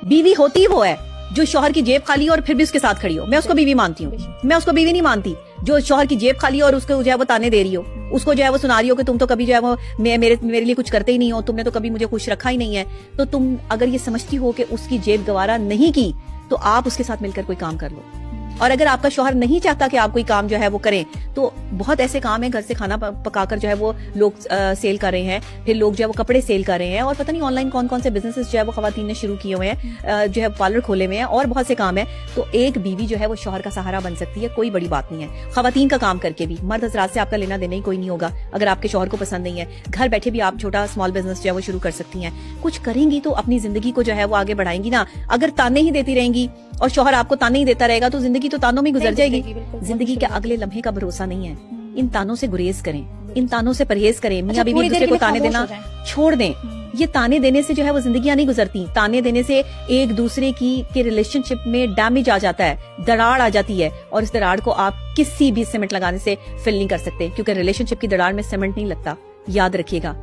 بیوی ہوتی وہ ہے جو شوہر کی جیب خالی اور پھر بھی اس کے ساتھ کھڑی ہو. میں اس کو بیوی مانتی ہوں. میں اس کو بیوی نہیں مانتی جو شوہر کی جیب خالی اور اس کو جو ہے وہ تانے دے رہی ہو, اس کو جو ہے وہ سنا رہی ہو کہ تم تو کبھی جو ہے وہ میرے لیے کچھ کرتے ہی نہیں ہو, تم نے تو کبھی مجھے خوش رکھا ہی نہیں ہے. تو تم اگر یہ سمجھتی ہو کہ اس کی جیب گوارا نہیں کی تو آپ اس کے ساتھ مل کر کوئی کام کر لو. اور اگر آپ کا شوہر نہیں چاہتا کہ آپ کوئی کام جو ہے وہ کریں تو بہت ایسے کام ہیں گھر سے کھانا پکا کر جو ہے وہ لوگ سیل کر رہے ہیں, پھر لوگ جو ہے وہ کپڑے سیل کر رہے ہیں, اور پتہ نہیں آن لائن کون کون سے بزنسز جو ہے وہ خواتین نے شروع کیے ہوئے ہیں, جو ہے پارلر کھولے ہوئے ہیں, اور بہت سے کام ہیں. تو ایک بیوی جو ہے وہ شوہر کا سہارا بن سکتی ہے, کوئی بڑی بات نہیں ہے. خواتین کا کام کر کے بھی مرد حضرات سے آپ کا لینا دینا ہی کوئی نہیں ہوگا. اگر آپ کے شوہر کو پسند نہیں ہے, گھر بیٹھے بھی آپ چھوٹا اسمال بزنس جو ہے وہ شروع کر سکتی ہیں. کچھ کریں گی تو اپنی زندگی کو جو ہے وہ آگے بڑھائیں گی نا. اگر تانے ہی دیتی رہیں گی اور شوہر آپ کو تانے ہی دیتا رہے گا تو زندگی تو تانوں میں گزر جائے گی. زندگی کے اگلے لمحے کا بھروسہ نہیں ہے. ان تانوں سے گریز کریں, ان تانوں سے پرہیز کریں. میاں بیوی دوسرے کو تانے دینا چھوڑ دیں. یہ تانے دینے سے جو ہے وہ زندگیاں نہیں گزرتی. تانے دینے سے ایک دوسرے کی ریلیشن شپ میں ڈیمیج آ جاتا ہے, دراڑ آ جاتی ہے, اور اس دراڑ کو آپ کسی بھی سیمنٹ لگانے سے فل نہیں کر سکتے, کیونکہ ریلیشن شپ کی دراڑ میں سیمنٹ نہیں لگتا. یاد رکھیے گا.